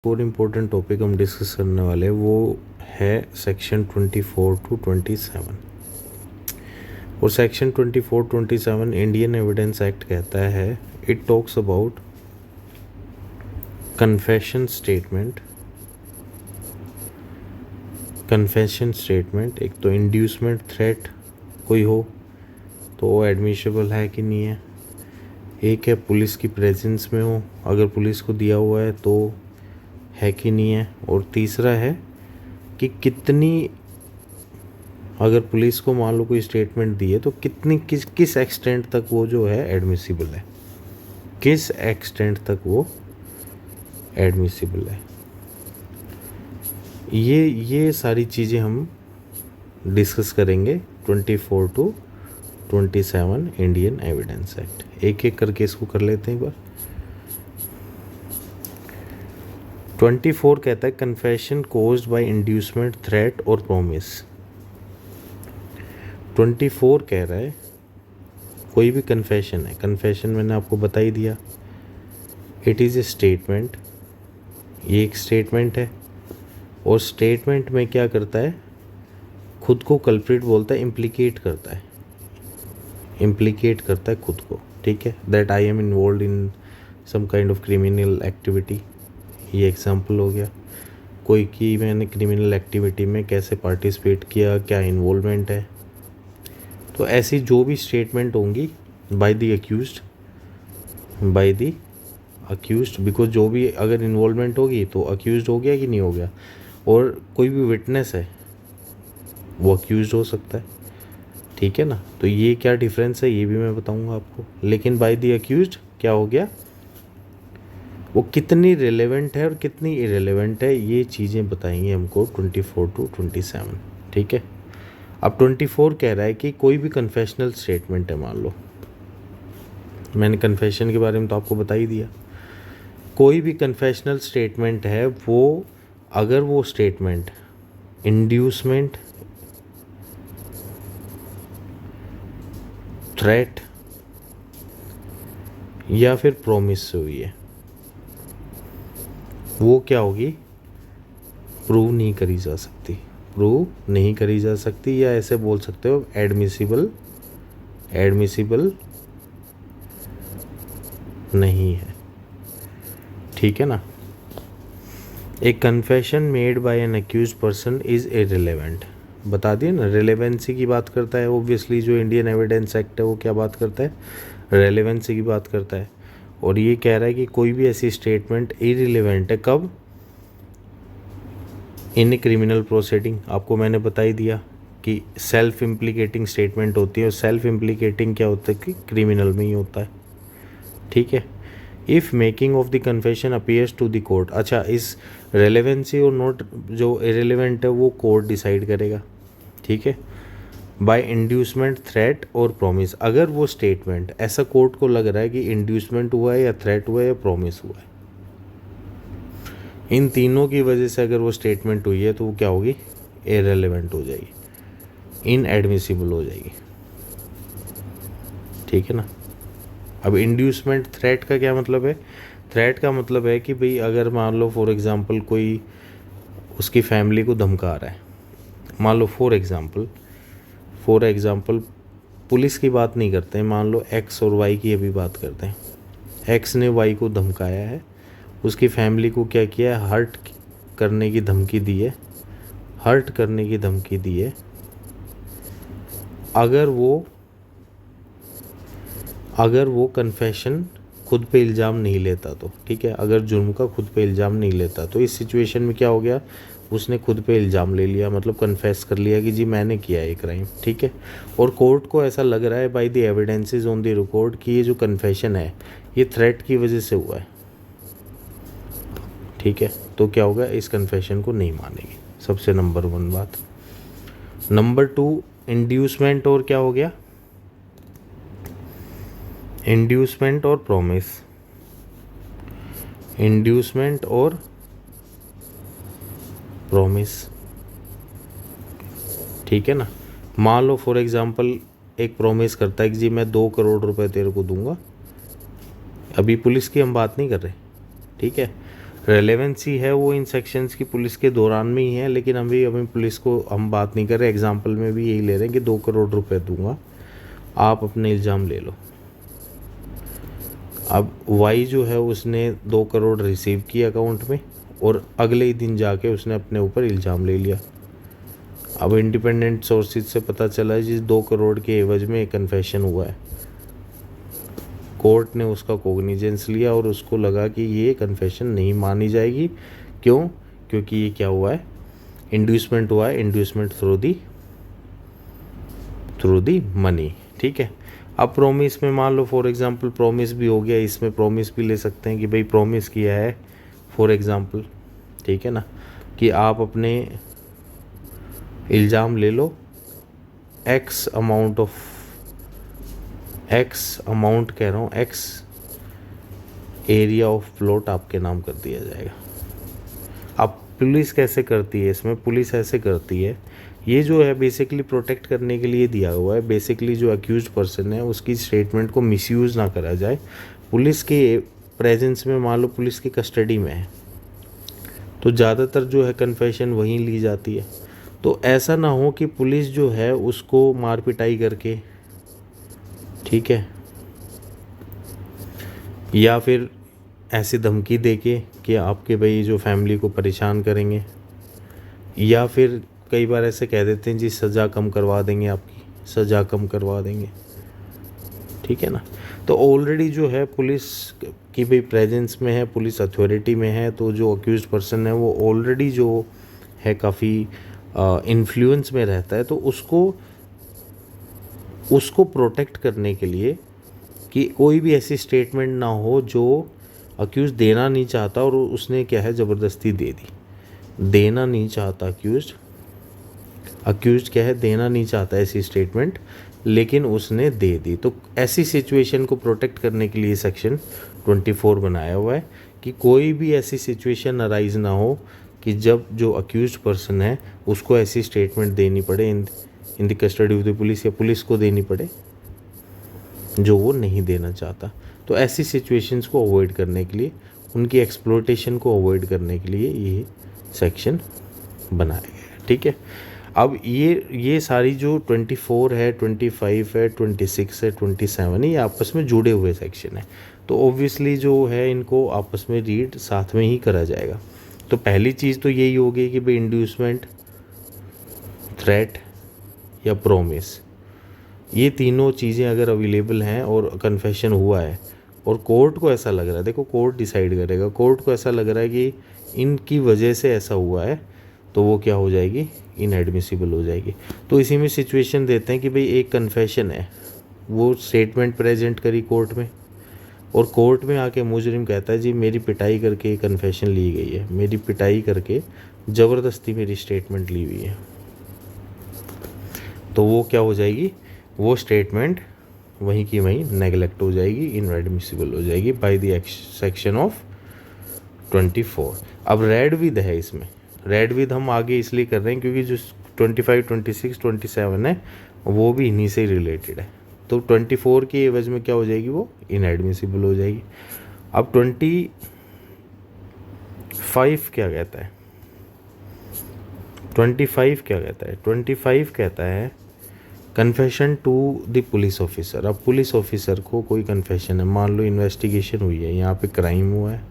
और important topic हम discuss करने वाले वो है सेक्शन 24 टू 27। और सेक्शन 24-27 इंडियन एविडेंस एक्ट कहता है, it talks about confession statement. एक तो इंड्यूसमेंट थ्रेट कोई हो तो वो एडमिशेबल है कि नहीं है। एक है पुलिस की प्रेजेंस में हो, अगर पुलिस को दिया हुआ है तो है कि नहीं है। और तीसरा है कि कितनी, अगर पुलिस को मान लो कोई स्टेटमेंट दी है तो कितनी किस एक्सटेंट तक वो जो है एडमिसिबल है, किस एक्सटेंट तक वो एडमिसिबल है। ये सारी चीज़ें हम डिस्कस करेंगे 24 टू 27 इंडियन एविडेंस एक्ट। एक एक करके इसको कर लेते हैं एक बार। 24 कहता है confession caused by inducement, threat और प्रोमिस। 24 कह रहा है कोई भी कन्फेशन है, कन्फेशन मैंने आपको बता ही दिया, इट इज़ ए स्टेटमेंट। ये एक स्टेटमेंट है और स्टेटमेंट में क्या करता है, खुद को कल्प्रिट बोलता है, इम्प्लीकेट करता है खुद को, ठीक है। That I am involve in some kind of criminal activity, ये एग्जाम्पल हो गया। कोई कि मैंने क्रिमिनल एक्टिविटी में कैसे पार्टिसिपेट किया, क्या इन्वॉल्वमेंट है। तो ऐसी जो भी स्टेटमेंट होंगी बाय द अक्यूज्ड, बिकॉज जो भी अगर इन्वॉल्वमेंट होगी तो अक्यूज्ड हो गया कि नहीं हो गया। और कोई भी विटनेस है वो अक्यूज्ड हो सकता है, ठीक है ना। तो ये क्या डिफरेंस है ये भी मैं बताऊंगा आपको। लेकिन बाय द अक्यूज्ड क्या हो गया, वो कितनी रिलेवेंट है और कितनी इरेलेवेंट है, ये चीज़ें बताएंगे हमको 24 टू 27, ठीक है। अब 24 कह रहा है कि कोई भी कन्फेशनल स्टेटमेंट है, मान लो मैंने कन्फेशन के बारे में तो आपको बता ही दिया। कोई भी कन्फेशनल स्टेटमेंट है, वो अगर वो स्टेटमेंट इंड्यूसमेंट, थ्रेट या फिर प्रॉमिस से हुई है, वो क्या होगी, प्रूव नहीं करी जा सकती, या ऐसे बोल सकते हो एडमिसिबल नहीं है, ठीक है ना। A confession made by an accused person is irrelevant, बता दिए ना, रिलेवेंसी की बात करता है। ओब्वियसली जो इंडियन एविडेंस एक्ट है वो क्या बात करता है, रेलेवेंसी की बात करता है। और ये कह रहा है कि कोई भी ऐसी स्टेटमेंट इररिलेवेंट है, कब, इन क्रिमिनल प्रोसीडिंग। आपको मैंने बता ही दिया कि सेल्फ इम्प्लीकेटिंग स्टेटमेंट होती है, और सेल्फ इम्प्लीकेटिंग क्या होता है कि क्रिमिनल में ही होता है, ठीक है। If making of the confession appears to the court, अच्छा इस रेलेवेंसी और नॉट जो इरेलीवेंट है वो कोर्ट डिसाइड करेगा, ठीक है। बाय इंड्यूसमेंट, थ्रेट और प्रॉमिस, अगर वो स्टेटमेंट ऐसा कोर्ट को लग रहा है कि इंड्यूसमेंट हुआ है या थ्रेट हुआ है या प्रॉमिस हुआ है, इन तीनों की वजह से अगर वो स्टेटमेंट हुई है तो वो क्या होगी, इरेलीवेंट हो जाएगी, इनएडमिसिबल हो जाएगी, ठीक है ना। अब इंड्यूसमेंट, थ्रेट का क्या मतलब है, थ्रेट का मतलब है कि भाई अगर मान लो फॉर एग्ज़ाम्पल कोई उसकी फैमिली को धमका रहा है, मान लो फॉर एग्ज़ाम्पल पुलिस की बात नहीं करते हैं, मान लो एक्स और वाई की अभी बात करते हैं। एक्स ने वाई को धमकाया है, उसकी फैमिली को क्या किया है, हर्ट करने की धमकी दी है। अगर वो कन्फेशन खुद पे इल्ज़ाम नहीं लेता तो, ठीक है, अगर जुर्म का खुद पे इल्ज़ाम नहीं लेता तो इस सिचुएशन में क्या हो गया, उसने खुद पे इल्ज़ाम ले लिया, मतलब कन्फेस कर लिया कि जी मैंने किया है क्राइम, ठीक है। और कोर्ट को ऐसा लग रहा है by the evidences on the record कि ये जो कन्फेशन है ये थ्रेट की वजह से हुआ है, ठीक है। तो क्या होगा, इस कन्फेशन को नहीं मानेगी, सबसे नंबर 1 बात। नंबर 2 इंड्यूसमेंट और क्या हो गया, इंड्यूसमेंट और प्रॉमिस, ठीक है ना। मान लो फॉर एग्जांपल एक प्रॉमिस करता है कि जी मैं 2 करोड़ रुपए तेरे को दूंगा, अभी पुलिस की हम बात नहीं कर रहे, ठीक है। रेलेवेंसी है वो इन सेक्शंस की पुलिस के दौरान में ही है, लेकिन अभी पुलिस को हम बात नहीं कर रहे। एग्जाम्पल में भी यही ले रहे हैं कि 2 करोड़ रुपए दूंगा, आप अपने इल्ज़ाम ले लो। अब वाई जो है उसने 2 करोड़ रिसीव किया अकाउंट में और अगले ही दिन जाके उसने अपने ऊपर इल्ज़ाम ले लिया। अब इंडिपेंडेंट सोर्सेज से पता चला है जिस 2 करोड़ के एवज में एक कन्फेशन हुआ है। कोर्ट ने उसका कोग्निजेंस लिया और उसको लगा कि ये कन्फेशन नहीं मानी जाएगी। क्यों? क्योंकि ये क्या हुआ है, इंड्यूसमेंट हुआ है, इंड्यूसमेंट थ्रू दी मनी। ठीक है। अब प्रोमिस में मान लो फॉर एग्जांपल प्रोमिस भी हो गया, इसमें प्रोमिस भी ले सकते हैं कि भाई प्रोमिस किया है फॉर एग्जांपल, ठीक है ना, कि आप अपने इल्ज़ाम ले लो, एक्स अमाउंट कह रहा हूँ, एक्स एरिया ऑफ प्लॉट आपके नाम कर दिया जाएगा। अब पुलिस कैसे करती है इसमें? पुलिस ऐसे करती है, ये जो है बेसिकली प्रोटेक्ट करने के लिए दिया हुआ है। बेसिकली जो अक्यूज्ड पर्सन है उसकी स्टेटमेंट को मिसयूज़ ना करा जाए। पुलिस के प्रेजेंस में मान लो पुलिस की कस्टडी में है तो ज़्यादातर जो है कन्फेशन वहीं ली जाती है। तो ऐसा ना हो कि पुलिस जो है उसको मार पिटाई करके, ठीक है, या फिर ऐसी धमकी देके कि आपके भाई जो फैमिली को परेशान करेंगे, या फिर कई बार ऐसे कह देते हैं जी सज़ा कम करवा देंगे, आपकी सज़ा कम करवा देंगे, ठीक है ना। तो ऑलरेडी जो है पुलिस की भाई प्रेजेंस में है, पुलिस अथॉरिटी में है, तो जो अक्यूज्ड पर्सन है वो ऑलरेडी जो है काफ़ी इन्फ्लुएंस में रहता है। तो उसको प्रोटेक्ट करने के लिए कि कोई भी ऐसी स्टेटमेंट ना हो जो अक्यूज देना नहीं चाहता और उसने क्या है ज़बरदस्ती दे दी। देना नहीं चाहता अक्यूज क्या है, देना नहीं चाहता ऐसी स्टेटमेंट, लेकिन उसने दे दी। तो ऐसी सिचुएशन को प्रोटेक्ट करने के लिए सेक्शन 24 बनाया हुआ है कि कोई भी ऐसी सिचुएशन अराइज ना हो कि जब जो अक्यूज्ड पर्सन है उसको ऐसी स्टेटमेंट देनी पड़े in the custody of the police, या पुलिस को देनी पड़े जो वो नहीं देना चाहता। तो ऐसी सिचुएशंस को अवॉइड करने के लिए, उनकी एक्सप्लॉयटेशन को अवॉइड करने के लिए ये सेक्शन बनाया गया है। ठीक है। अब ये सारी जो 24 है, 25 है, 26 है, 27 है, ये आपस में जुड़े हुए सेक्शन है। तो ऑब्वियसली जो है इनको आपस में रीड साथ में ही करा जाएगा। तो पहली चीज़ तो यही होगी कि भाई इंड्यूसमेंट, थ्रेट या प्रोमिस, ये तीनों चीज़ें अगर अवेलेबल हैं और कन्फेशन हुआ है और कोर्ट को ऐसा लग रहा है, देखो कोर्ट डिसाइड करेगा, कोर्ट को ऐसा लग रहा है कि इनकी वजह से ऐसा हुआ है, तो वो क्या हो जाएगी, इनएडमिसिबल हो जाएगी। तो इसी में सिचुएशन देते हैं कि भाई एक कन्फेशन है, वो स्टेटमेंट प्रेजेंट करी कोर्ट में और कोर्ट में आके मुजरिम कहता है जी मेरी पिटाई करके कन्फेशन ली गई है, मेरी पिटाई करके ज़बरदस्ती मेरी स्टेटमेंट ली हुई है, तो वो क्या हो जाएगी, वो स्टेटमेंट वहीं की वहीं नेगलेक्ट हो जाएगी, इनएडमिसिबल हो जाएगी बाय द सेक्शन ऑफ 24। अब रेड विद है इसमें, रेड विद हम आगे इसलिए कर रहे हैं क्योंकि जो 25, 26, 27 है वो भी इन्हीं से रिलेटेड है। तो 24 की एवज में क्या हो जाएगी, वो इनएडमिसिबल हो जाएगी। अब 25 क्या कहता है, 25 क्या कहता है, 25 कहता है confession to the police officer. अब पुलिस ऑफिसर को कोई कन्फेशन है, मान लो इन्वेस्टिगेशन हुई है, यहाँ पे क्राइम हुआ है,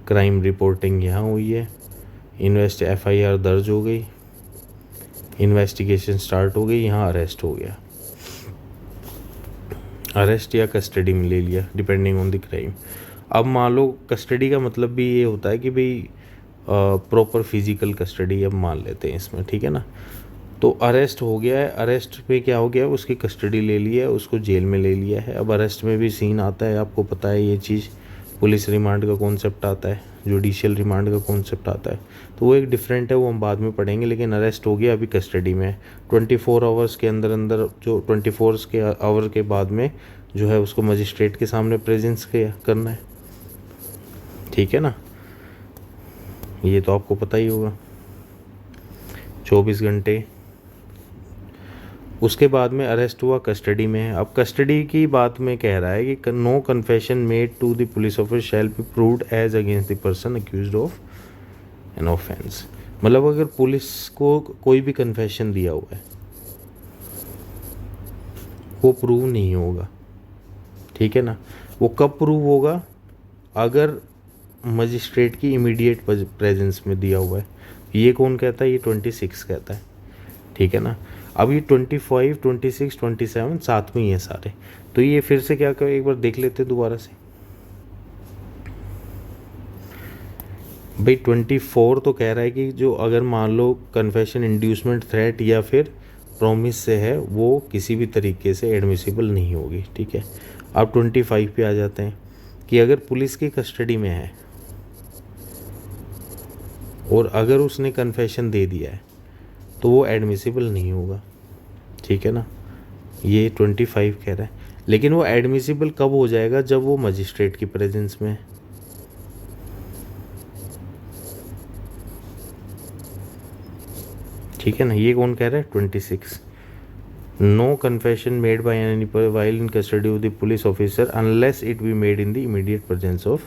क्राइम रिपोर्टिंग यहाँ हुई है, FIR दर्ज हो गई, इन्वेस्टिगेशन स्टार्ट हो गई, यहाँ अरेस्ट हो गया, अरेस्ट या कस्टडी में ले लिया डिपेंडिंग ऑन द क्राइम। अब मान लो कस्टडी का मतलब भी ये होता है कि भाई प्रॉपर फिजिकल कस्टडी अब मान लेते हैं इसमें, ठीक है ना। तो अरेस्ट हो गया है, अरेस्ट पे क्या हो गया, उसकी कस्टडी ले लिया है, उसको जेल में ले लिया है। अब अरेस्ट में भी सीन आता है, आपको पता है ये चीज़, पुलिस रिमांड का कॉन्सेप्ट आता है, जुडिशियल रिमांड का कॉन्सेप्ट आता है, तो वो एक डिफरेंट है, वो हम बाद में पढ़ेंगे। लेकिन अरेस्ट हो गया, अभी कस्टडी में है, 24 आवर्स के अंदर जो 24 के आवर के बाद में जो है उसको मजिस्ट्रेट के सामने प्रेजेंस करना है, ठीक है ना, ये तो आपको पता ही होगा। 24 घंटे उसके बाद में अरेस्ट हुआ, कस्टडी में है। अब कस्टडी की बात में कह रहा है कि no confession made to the police officer shall be proved as against the person accused of an offence. मतलब अगर पुलिस को कोई भी कन्फेशन दिया हुआ है वो प्रूव नहीं होगा, ठीक है ना। वो कब प्रूव होगा? अगर मजिस्ट्रेट की इमीडिएट प्रेजेंस में दिया हुआ है। ये कौन कहता है? ये 26 कहता है, ठीक है ना। अब ये 25, 26, 27 साथ में ही है सारे। तो ये फिर से क्या करें, एक बार देख लेते दोबारा से। भाई 24 तो कह रहा है कि जो अगर मान लो कन्फेशन, इंड्यूसमेंट, थ्रेट या फिर प्रॉमिस से है वो किसी भी तरीके से एडमिसिबल नहीं होगी, ठीक है। अब 25 पे आ जाते हैं कि अगर पुलिस की कस्टडी में है और अगर उसने कन्फेशन दे दिया है तो वो एडमिसिबल नहीं होगा, ठीक है ना। ये 25 कह रहा है। लेकिन वो एडमिसिबल कब हो जाएगा? जब वो मजिस्ट्रेट की प्रेजेंस में है, ठीक है ना। ये कौन कह रहा है? 26। No confession made by any while in custody of the police officer unless it be made in the immediate presence of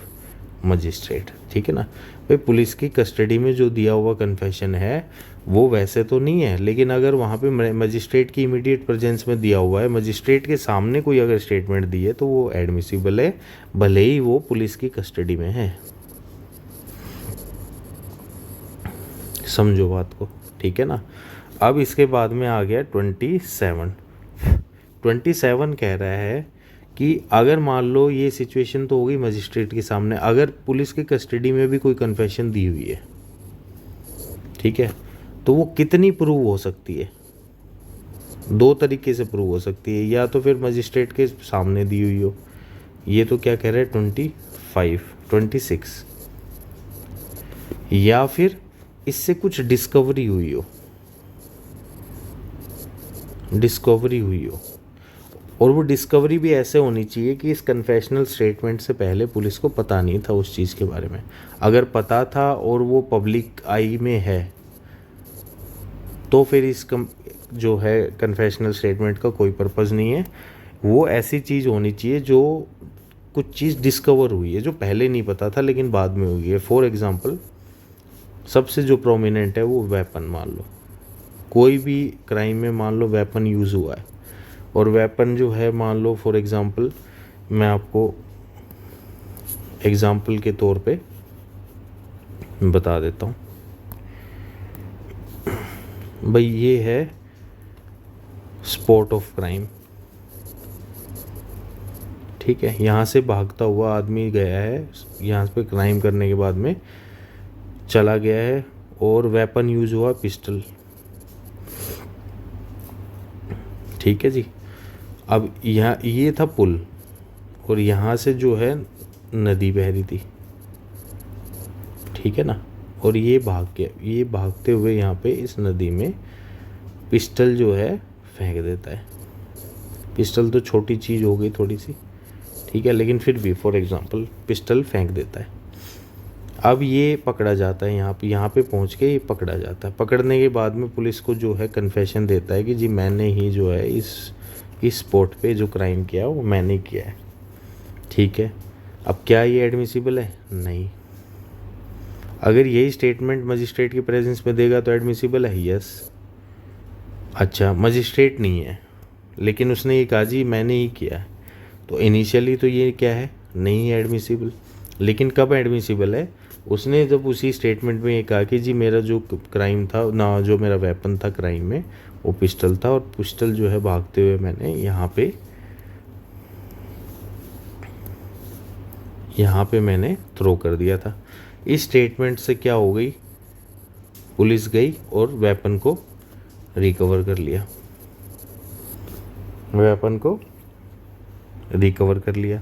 magistrate, ठीक है ना। भाई पुलिस की कस्टडी में जो दिया हुआ कन्फेशन है वो वैसे तो नहीं है, लेकिन अगर वहाँ पे मजिस्ट्रेट की इमीडिएट प्रेजेंस में दिया हुआ है, मजिस्ट्रेट के सामने कोई अगर स्टेटमेंट दी है तो वो एडमिसिबल है, भले ही वो पुलिस की कस्टडी में है। समझो बात को, ठीक है ना। अब इसके बाद में आ गया 27। 27 कह रहा है कि अगर मान लो ये सिचुएशन तो हो गई मजिस्ट्रेट के सामने, अगर पुलिस की कस्टडी में भी कोई कन्फेशन दी हुई है, ठीक है, तो वो कितनी प्रूव हो सकती है? 2 तरीके से प्रूव हो सकती है, या तो फिर मजिस्ट्रेट के सामने दी हुई हो, ये तो क्या कह रहे हैं 25, 26, या फिर इससे कुछ डिस्कवरी हुई हो, और वो डिस्कवरी भी ऐसे होनी चाहिए कि इस कन्फेशनल स्टेटमेंट से पहले पुलिस को पता नहीं था उस चीज़ के बारे में। अगर पता था और वो पब्लिक आई में है तो फिर इस जो है कन्फेशनल स्टेटमेंट का कोई पर्पज़ नहीं है। वो ऐसी चीज़ होनी चाहिए जो कुछ चीज़ डिस्कवर हुई है जो पहले नहीं पता था लेकिन बाद में हुई है। फॉर एग्ज़ाम्पल सबसे जो प्रोमिनेंट है वो वेपन, मान लो कोई भी क्राइम में मान लो वेपन यूज़ हुआ है, और वेपन जो है मान लो फॉर एग्ज़ाम्पल मैं आपको एग्ज़ाम्पल के तौर पे बता देता हूँ। भाई ये है स्पॉट ऑफ क्राइम, ठीक है। यहाँ से भागता हुआ आदमी गया है, यहाँ पे क्राइम करने के बाद में चला गया है और वेपन यूज़ हुआ पिस्टल, ठीक है जी। अब यहाँ ये था पुल और यहाँ से जो है नदी बह रही थी, ठीक है ना। और ये भाग के, ये भागते हुए यहाँ पे इस नदी में पिस्टल जो है फेंक देता है। पिस्टल तो छोटी चीज़ हो गई थोड़ी सी, ठीक है, लेकिन फिर भी फॉर एग्ज़ाम्पल पिस्टल फेंक देता है। अब ये पकड़ा जाता है, यहाँ पे पहुँच के ये पकड़ा जाता है। पकड़ने के बाद में पुलिस को जो है कन्फेशन देता है कि जी मैंने ही जो है इस स्पॉट पे जो क्राइम किया वो मैंने किया है, ठीक है। अब क्या ये एडमिसिबल है? नहीं। अगर यही स्टेटमेंट मजिस्ट्रेट की प्रेजेंस में देगा तो एडमिसिबल है, यस। अच्छा मजिस्ट्रेट नहीं है लेकिन उसने ये कहा जी मैंने ही किया है, तो इनिशियली तो ये क्या है? नहीं है एडमिसिबल। लेकिन कब एडमिसिबल है? उसने जब उसी स्टेटमेंट में ये कहा कि जी मेरा जो क्राइम था ना, जो मेरा वेपन था क्राइम में वो पिस्टल था, और पिस्टल जो है भागते हुए मैंने यहाँ पे मैंने थ्रो कर दिया था। इस स्टेटमेंट से क्या हो गई? पुलिस गई और वेपन को रिकवर कर लिया, वेपन को रिकवर कर लिया।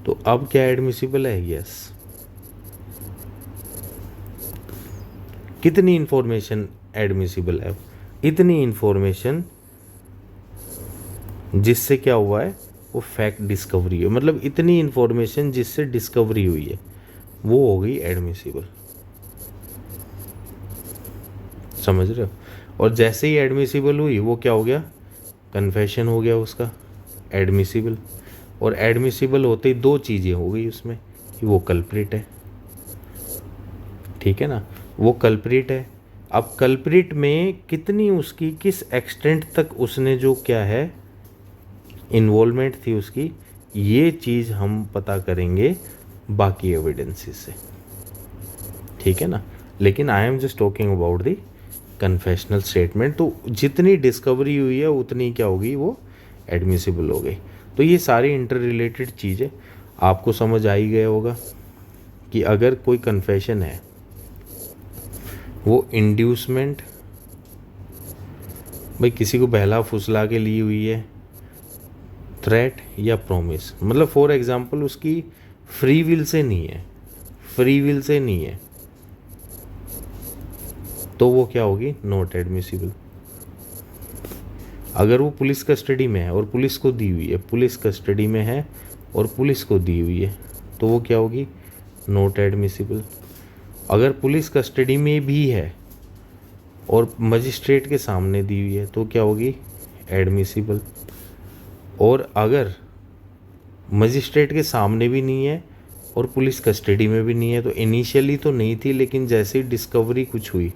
तो अब क्या एडमिसिबल है? यस। कितनी इंफॉर्मेशन एडमिसिबल है? इतनी इंफॉर्मेशन जिससे क्या हुआ है? वो फैक्ट डिस्कवरी है, मतलब इतनी इंफॉर्मेशन जिससे डिस्कवरी हुई है वो हो गई एडमिसिबल। समझ रहे हो? और जैसे ही एडमिसिबल हुई वो क्या हो गया? कन्फेशन हो गया उसका एडमिसिबल, और एडमिसिबल होते ही दो चीज़ें हो गई उसमें कि वो कल्प्रिट है, ठीक है ना, वो कल्प्रिट है। अब कल्प्रिट में कितनी उसकी किस एक्सटेंट तक उसने जो क्या है इन्वॉल्वमेंट थी उसकी, ये चीज़ हम पता करेंगे बाकी एविडेंसेस से, ठीक है ना। लेकिन I am just talking about the confessional statement. तो जितनी डिस्कवरी हुई है उतनी क्या होगी, वो एडमिसिबल हो गई। तो ये सारी इंटर रिलेटेड चीज़ें आपको समझ आ ही गया होगा कि अगर कोई कन्फेशन है वो इंड्यूसमेंट, भाई किसी को बहला फुसला के ली हुई है, थ्रेट या प्रॉमिस, मतलब फॉर एग्जांपल उसकी फ्री विल से नहीं है, फ्री विल से नहीं है, तो वो क्या होगी, नॉट एडमिसिबल। अगर वो पुलिस कस्टडी में है और पुलिस को दी हुई है, पुलिस कस्टडी में है और पुलिस को दी हुई है, तो वो क्या होगी, नॉट एडमिसिबल। अगर पुलिस कस्टडी में भी है और मजिस्ट्रेट के सामने दी हुई है तो क्या होगी, एडमिसिबल। और अगर मजिस्ट्रेट के सामने भी नहीं है और पुलिस कस्टडी में भी नहीं है, तो इनिशियली तो नहीं थी लेकिन जैसे ही डिस्कवरी कुछ हुई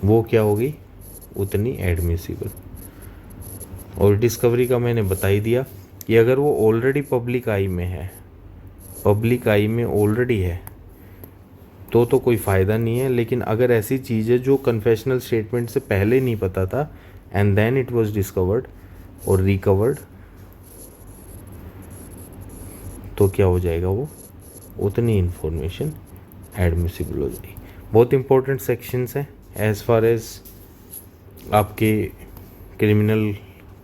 वो क्या होगी, उतनी एडमिसिबल। और डिस्कवरी का मैंने बता ही दिया कि अगर वो ऑलरेडी पब्लिक आई में है, पब्लिक आई में ऑलरेडी है, तो कोई फ़ायदा नहीं है। लेकिन अगर ऐसी चीज़ है जो कन्फेशनल स्टेटमेंट से पहले नहीं पता था and then it was discovered और रिकवर्ड, तो क्या हो जाएगा, वो उतनी इन्फॉर्मेशन एडमिसिबल हो जाएगी। बहुत इंपॉर्टेंट सेक्शंस हैं एज़ फार एज आपके क्रिमिनल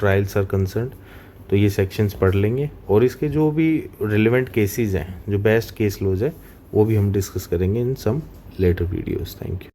ट्रायल्स आर कंसर्न्ड, तो ये सेक्शंस पढ़ लेंगे और इसके जो भी रिलेवेंट केसेस हैं, जो बेस्ट केस लॉज है, वो भी हम डिस्कस करेंगे इन some later videos. Thank you.